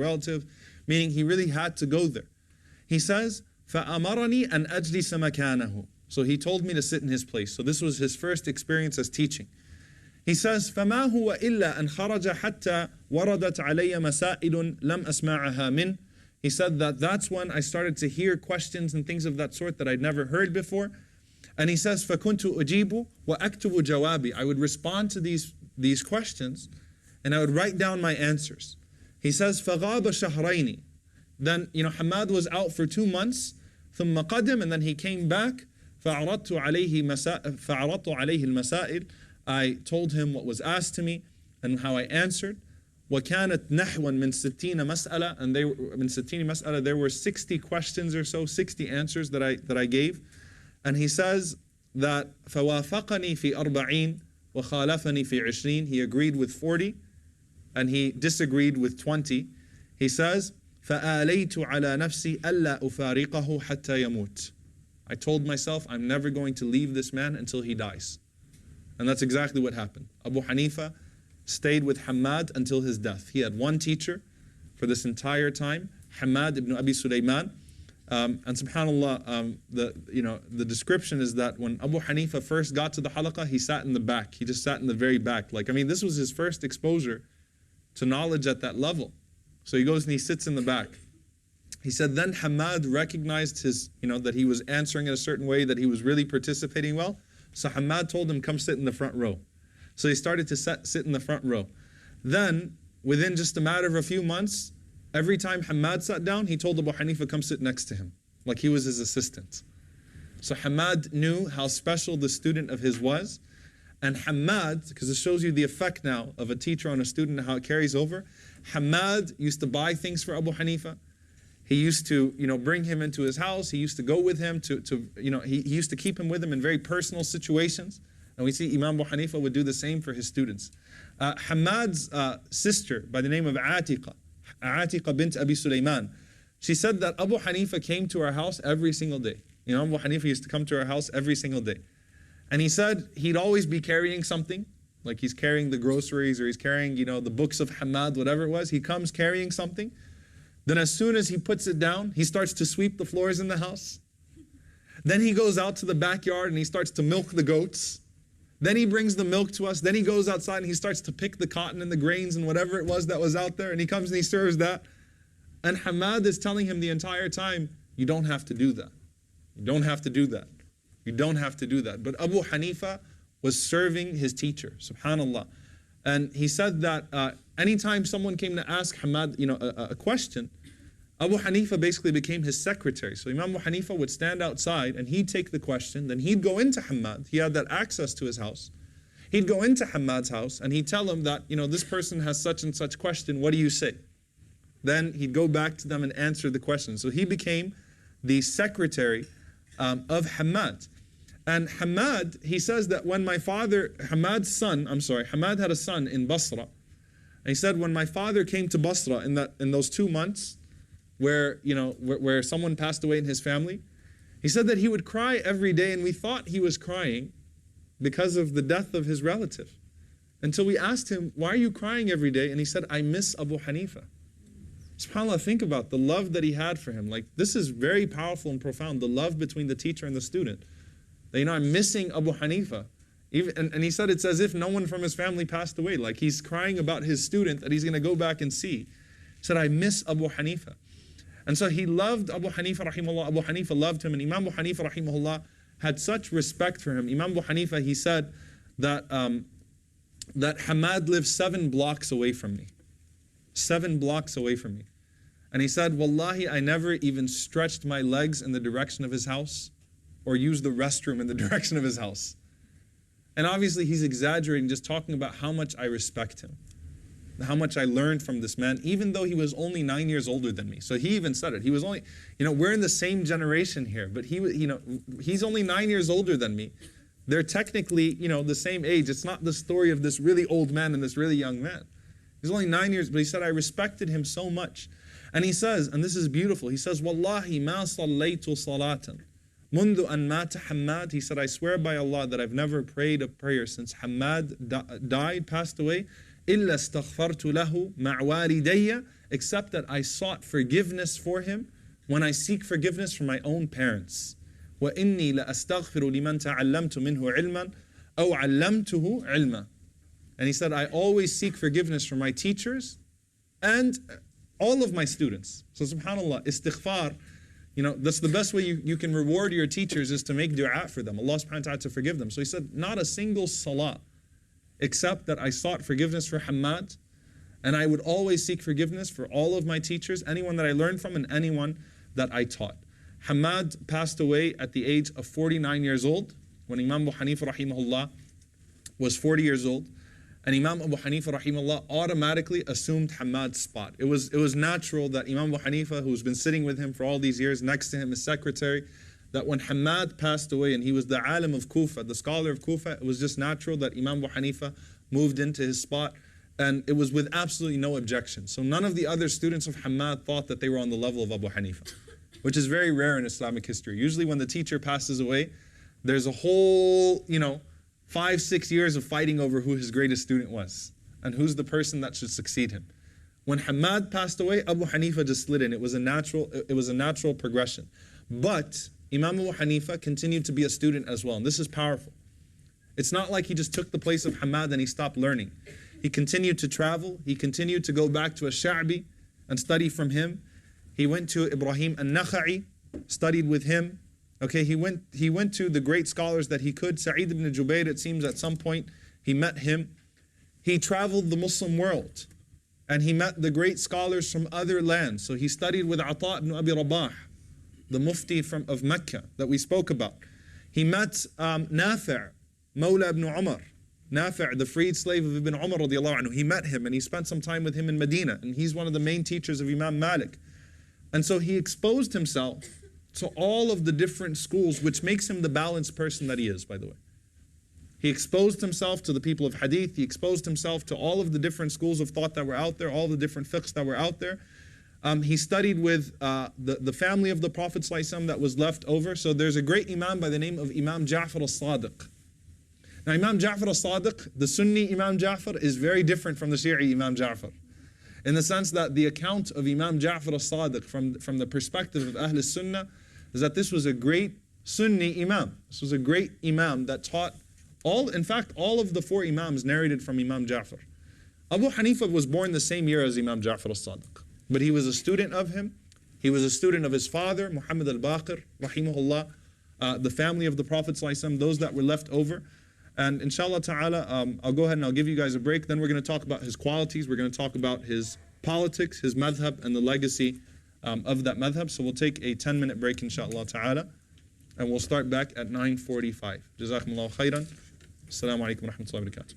relative, meaning he really had to go there. He says, فَأَمَرَنِي أَنْ أَجْلِسَ مَكَانَهُ. So he told me to sit in his place. So this was his first experience as teaching. He says, فَمَا هُوَ إِلَّا أَنْ خَرَجَ حَتَّى وَرَدَتْ عَلَيَّ مَسَائِلٌ لَمْ أَسْمَعَهَا مِنْ. He said that's when I started to hear questions and things of that sort that I'd never heard before. And he says, فَكُنْتُ أُجِيبُ وَأَكْتُبُ جَوَابِي. I would respond to these questions and I would write down my answers. He says, فَغَابَ شَهْرَيْنِ. Then, Hammad was out for 2 months. ثُمَّ قَدِمْ. And then he came back. فَعَرَضْتُ عَلَيْهِ الْمَسَائِلِ. I told him what was asked to me and how I answered. وَكَانَتْ نَحْوًا مِنْ سِتِّينَ مَسْأَلَةً. And مِنْ سِتِّينِ مَسْأَلَةً, there were 60 questions or so, 60 answers that I gave. And he says that فَوَافَقَنِي فِي أَرْبَعِينَ وَخَالَفَنِي فِي عِشْرِينَ. He agreed with 40 and he disagreed with 20. He says, فَآلَيْتُ عَلَى نَفْسِي أَلَّا أُفَارِقَهُ حَتَّى يَمُوتَ. I told myself, I'm never going to leave this man until he dies. And that's exactly what happened. Abu Hanifa stayed with Hammad until his death. He had one teacher for this entire time, Hammad ibn Abi Suleiman. And subhanAllah, the description is that when Abu Hanifa first got to the halaqah, he sat in the back. He just sat in the very back. This was his first exposure to knowledge at that level. So he goes and he sits in the back. He said, then Hammad recognized that he was answering in a certain way, that he was really participating well. So Hammad told him, come sit in the front row. So he started to sit in the front row. Then, within just a matter of a few months, every time Hammad sat down, he told Abu Hanifa, come sit next to him, like he was his assistant. So Hammad knew how special the student of his was. And Hammad, because it shows you the effect now of a teacher on a student and how it carries over, Hammad used to buy things for Abu Hanifa. He used to, bring him into his house. He used to go with him he used to keep him with him in very personal situations. And we see Imam Abu Hanifa would do the same for his students. Hammad's sister, by the name of Atiqa bint Abi Suleiman, she said that Abu Hanifa came to our house every single day. Abu Hanifa used to come to our house every single day. And he said he'd always be carrying something, like he's carrying the groceries or he's carrying, the books of Hammad, whatever it was. He comes carrying something. Then as soon as he puts it down, he starts to sweep the floors in the house. Then he goes out to the backyard and he starts to milk the goats. Then he brings the milk to us. Then he goes outside and he starts to pick the cotton and the grains and whatever it was that was out there. And he comes and he serves that. And Hammad is telling him the entire time, you don't have to do that. You don't have to do that. You don't have to do that. But Abu Hanifa was serving his teacher, subhanAllah. And he said that anytime someone came to ask Hammad, a question, Abu Hanifa basically became his secretary. So Imam Abu Hanifa would stand outside and he'd take the question, then he'd go into Hammad. He had that access to his house. He'd go into Hammad's house and he'd tell him that, this person has such and such question, what do you say? Then he'd go back to them and answer the question. So he became the secretary of Hammad. And Hammad, he says that when my father, Hammad had a son in Basra. And he said, when my father came to Basra in those 2 months where someone passed away in his family, he said that he would cry every day, and we thought he was crying because of the death of his relative. Until we asked him, why are you crying every day? And he said, I miss Abu Hanifa. SubhanAllah, think about the love that he had for him. This is very powerful and profound, the love between the teacher and the student. That, I'm missing Abu Hanifa. And he said it's as if no one from his family passed away. Like he's crying about his student that he's going to go back and see. He said, I miss Abu Hanifa. And so he loved Abu Hanifa, rahimahullah. Abu Hanifa loved him. And Imam Abu Hanifa, rahimahullah, had such respect for him. Imam Abu Hanifa, he said that, that Hammad lived 7 blocks away from me. 7 blocks away from me. And he said, Wallahi, I never even stretched my legs in the direction of his house or used the restroom in the direction of his house. And obviously he's exaggerating, just talking about how much I respect him, how much I learned from this man, even though he was only 9 years older than me. So he even said it. He was only, we're in the same generation here, but he's only 9 years older than me. They're technically, the same age. It's not the story of this really old man and this really young man. He's only 9 years, but he said, I respected him so much. And he says, and this is beautiful, he says, Wallahi ma sallaytu salatan. Mundu an mata Hammad, he said, I swear by Allah that I've never prayed a prayer since Hammad died, passed away, إِلَّا اسْتَغْفَرْتُ لَهُ مَعْ وَالِدَيَّ, except that I sought forgiveness for him when I seek forgiveness from my own parents. وَإِنِّي لَأَسْتَغْفِرُ لِمَنْ تَعَلَّمْتُ مِنْهُ عِلْمًا أَوْ عَلَّمْتُهُ عِلْمًا. And he said, I always seek forgiveness from my teachers and all of my students. So subhanAllah, istighfar, that's the best way you can reward your teachers, is to make dua for them. Allah subhanahu wa ta'ala to forgive them. So he said, not a single salah, except that I sought forgiveness for Hammad, and I would always seek forgiveness for all of my teachers, anyone that I learned from and anyone that I taught. Hammad passed away at the age of 49 years old, when Imam Abu Hanifa rahimahullah was 40 years old. And Imam Abu Hanifa rahimahullah automatically assumed Hammad's spot. It was natural that Imam Abu Hanifa, who's been sitting with him for all these years, next to him, his secretary, that when Hammad passed away and he was the alim of Kufa, the scholar of Kufa, it was just natural that Imam Abu Hanifa moved into his spot, and it was with absolutely no objection. So none of the other students of Hammad thought that they were on the level of Abu Hanifa, which is very rare in Islamic history. Usually when the teacher passes away, there's a whole, 5-6 years of fighting over who his greatest student was and who's the person that should succeed him. When Hammad passed away, Abu Hanifa just slid in. It was a natural progression. But Imam Abu Hanifa continued to be a student as well, and this is powerful. It's not like he just took the place of Hammad and he stopped learning. He continued to travel. He continued to go back to Ash-Sha'bi and study from him. He went to Ibrahim al-Nakha'i, studied with him. Okay, he went to the great scholars that he could. Sa'id ibn Jubayr, it seems at some point he met him. He traveled the Muslim world and he met the great scholars from other lands. So he studied with Ata ibn Abi Rabah, the mufti of Mecca that we spoke about. He met Nafi', Mawla ibn Omar. Nafi', the freed slave of Ibn Omar radiallahu anhu. He met him and he spent some time with him in Medina, and he's one of the main teachers of Imam Malik. And so he exposed himself to all of the different schools, which makes him the balanced person that he is, by the way. He exposed himself to the people of hadith. He exposed himself to all of the different schools of thought that were out there, all the different fiqhs that were out there. He studied with the family of the Prophet ﷺ that was left over. So there's a great imam by the name of Imam Ja'far al-Sadiq. Now Imam Ja'far al-Sadiq, the Sunni Imam Ja'far, is very different from the Shi'i Imam Ja'far, in the sense that the account of Imam Ja'far al-Sadiq from the perspective of Ahl Sunnah is that this was a great Sunni Imam. This was a great Imam that taught all of the 4 Imams narrated from Imam Ja'far. Abu Hanifa was born the same year as Imam Ja'far al-Sadiq, but he was a student of him. He was a student of his father, Muhammad al-Baqir, rahimahullah, the family of the Prophet ﷺ, those that were left over. And inshallah ta'ala, I'll go ahead and I'll give you guys a break. Then we're going to talk about his qualities. We're going to talk about his politics, his madhab, and the legacy of that madhab. So we'll take a 10-minute break, inshallah ta'ala, and we'll start back at 9:45. Jazakumullahu khairan. Assalamu alaikum wa rahmatullahi wa barakatuh.